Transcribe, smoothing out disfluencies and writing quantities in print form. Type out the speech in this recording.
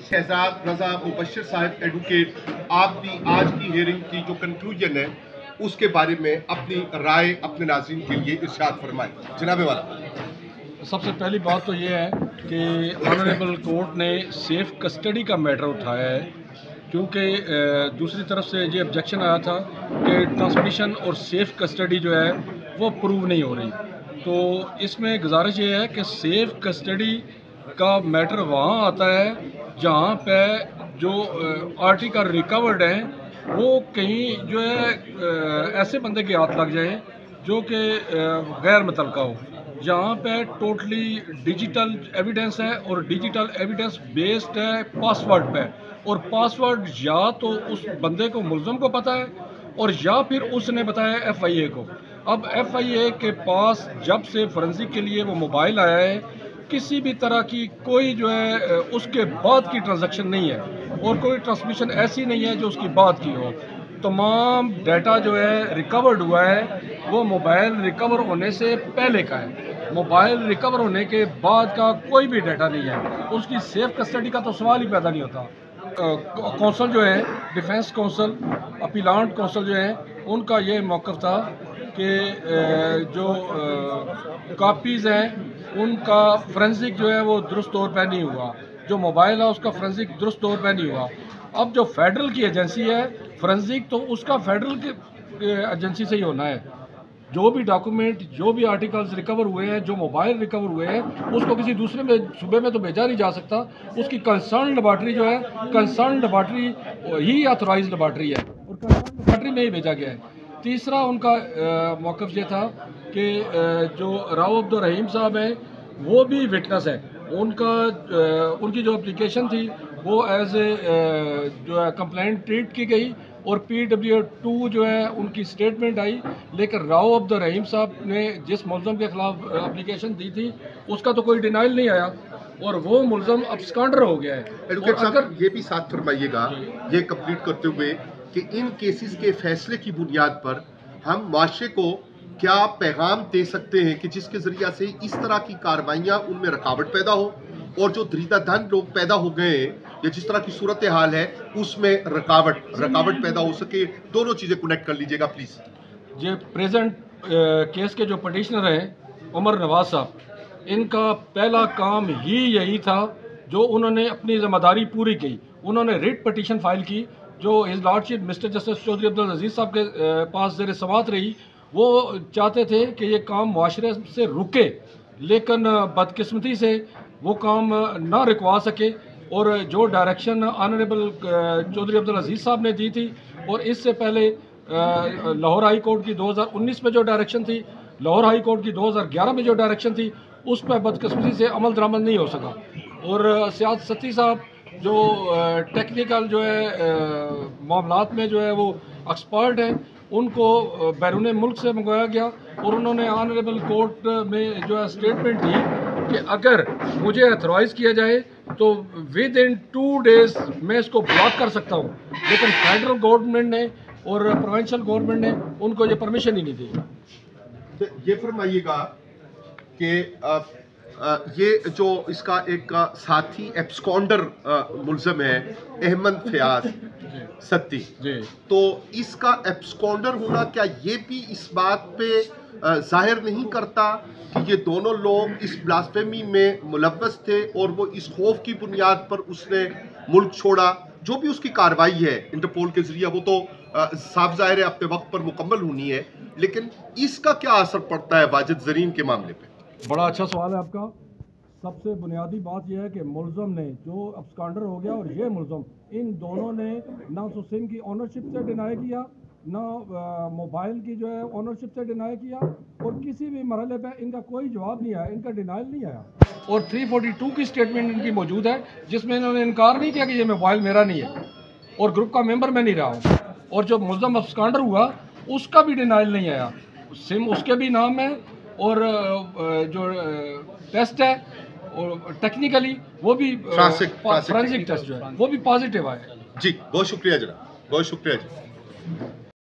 शहजाद रजा मुबश्शिर साहब एडवोकेट, आपकी आज की हेयरिंग की जो कंक्लूजन है उसके बारे में अपनी राय अपने नाज़रीन के लिए इरशाद फरमाएं। जनाब वाला। सबसे पहली बात तो ये है कि ऑनरेबल कोर्ट ने सेफ कस्टडी का मैटर उठाया है, क्योंकि दूसरी तरफ से ये ऑब्जेक्शन आया था कि ट्रांसमिशन और सेफ कस्टडी जो है वो प्रूव नहीं हो रही। तो इसमें गुजारिश ये है कि सेफ कस्टडी का मैटर वहाँ आता है जहाँ पे जो आर्टिकल रिकवर्ड हैं वो कहीं जो है ऐसे बंदे के हाथ लग जाए जो कि गैर मुतलका हो, जहाँ पे टोटली डिजिटल एविडेंस है और डिजिटल एविडेंस बेस्ड है पासवर्ड पे, और पासवर्ड या तो उस बंदे को मुल्ज़म को पता है और या फिर उसने बताया FIA को। अब FIA के पास जब से फोरेंसिक के लिए वो मोबाइल आया है, किसी भी तरह की कोई जो है उसके बाद की ट्रांजैक्शन नहीं है और कोई ट्रांसमिशन ऐसी नहीं है जो उसकी बाद की हो। तमाम डाटा जो है रिकवर्ड हुआ है वो मोबाइल रिकवर होने से पहले का है, मोबाइल रिकवर होने के बाद का कोई भी डाटा नहीं है। उसकी सेफ कस्टडी का तो सवाल ही पैदा नहीं होता। कौंसल जो है, डिफेंस कौंसल, अपीलांट कौंसल जो है, उनका ये मौक़िफ़ था कि जो कापीज़ हैं उनका फोरेंसिक जो है वो दुरुस्त तौर पर नहीं हुआ, जो मोबाइल है उसका फोरेंसिक दुरुस्त तौर पर नहीं हुआ। अब जो फेडरल की एजेंसी है फोरेंसिक, तो उसका फेडरल की एजेंसी से ही होना है। जो भी डॉक्यूमेंट, जो भी आर्टिकल्स रिकवर हुए हैं, जो मोबाइल रिकवर हुए हैं, उसको किसी दूसरे में सूबे में तो भेजा नहीं जा सकता। उसकी कंसर्न लेबॉर्ट्री जो है, कंसर्न लेबॉर्ट्री ही ऑथोराइज लेबॉर्ट्री है और कंसर्न लेबॉर्ट्री में ही भेजा गया है। तीसरा उनका मौक़िफ़ ये था कि जो राव अब्दुल रहीम साहब हैं वो भी विटनेस है। उनकी जो एप्लीकेशन थी वो एज ए जो है कंप्लेंट ट्रीट की गई और PW2 जो है उनकी स्टेटमेंट आई, लेकिन राव अब्दुल रहीम साहब ने जिस मुल्ज़म के ख़िलाफ़ एप्लीकेशन दी थी उसका तो कोई डिनाइल नहीं आया और वो मुल्ज़म अब्सकॉन्डर हो गया है। एडवोकेट साहब ये भी साथ फरमाइएगा, ये कंप्लीट करते हुए, कि इन केसेस के फैसले की बुनियाद पर हम माशरे को क्या पैगाम दे सकते हैं कि जिसके ज़रिए से इस तरह की कार्रवाइयाँ उनमें रुकावट पैदा हो और जो दरीदाधन लोग पैदा हो गए हैं या जिस तरह की सूरत हाल है उसमें रुकावट पैदा हो सके। दोनों चीज़ें कनेक्ट कर लीजिएगा प्लीज़। ये प्रेजेंट केस के जो पटिशनर हैं उमर नवाज साहब, इनका पहला काम ही यही था जो उन्होंने अपनी ज़िम्मेदारी पूरी की। उन्होंने रिट पटिशन फाइल की जो his lordship mister justice Chaudhary Abdul Aziz Sahab के पास ज़ेर समात रही। वो चाहते थे कि ये काम मुआशरे से रुके, लेकिन बदकिस्मती से वो काम ना रुकवा सके और जो डायरेक्शन ऑनरेबल चौधरी अब्दुल अजीज़ साहब ने दी थी और इससे पहले लाहौर हाई कोर्ट की 2019 में जो डायरेक्शन थी, लाहौर हाई कोर्ट की 2011 में जो डायरेक्शन थी, उस पर बदकिस्मती से अमल दरामद नहीं हो सका। और सियासती साहब जो टेक्निकल जो है मामलात में जो है वो एक्सपर्ट हैं, उनको बैरून मुल्क से मंगवाया गया और उन्होंने ऑनरेबल कोर्ट में जो है स्टेटमेंट दी कि अगर मुझे अथोराइज़ किया जाए तो विद इन 2 डेज़ मैं इसको ब्लॉक कर सकता हूँ, लेकिन फेडरल गवर्नमेंट ने और प्रोविंशियल गवर्नमेंट ने उनको ये परमिशन ही नहीं दी। तो ये फरमाइएगा कि ये जो इसका एक साथी एब्सकॉन्डर मुल्ज़म है अहमद फयाज सत्ती, तो इसका एब्सकॉन्डर होना क्या ये भी इस बात पे जाहिर नहीं करता कि ये दोनों लोग इस ब्लास्फेमी में मुलव्वस थे और वो इस खौफ की बुनियाद पर उसने मुल्क छोड़ा? जो भी उसकी कार्रवाई है इंटरपोल के जरिए वो तो साफ जाहिर है अपने वक्त पर मुकम्मल होनी है, लेकिन इसका क्या असर पड़ता है वाजिद ज़रीन के मामले पे? बड़ा अच्छा सवाल है आपका। सबसे बुनियादी बात यह है कि मुल्ज़म ने जो अब्सकॉन्डर हो गया और ये मुल्ज़म, इन दोनों ने ना तो सिम की ऑनरशिप से डिनाई किया, ना मोबाइल की जो है ऑनरशिप से डिनाई किया और किसी भी मरहले पे इनका कोई जवाब नहीं आया, इनका डिनाइल नहीं आया। और 342 की स्टेटमेंट इनकी मौजूद है जिसमें इन्होंने इनकार नहीं किया कि ये मोबाइल मेरा नहीं है और ग्रुप का मेंबर मैं नहीं रहा हूँ। और जो मुल्ज़म अब्सकॉन्डर हुआ उसका भी डिनाइल नहीं आया, सिम उसके भी नाम है और जो टेस्ट है और टेक्निकली वो भी फोरेंसिक टेस्ट जो है वो भी पॉजिटिव आया। जी बहुत शुक्रिया जनाब, बहुत शुक्रिया जी।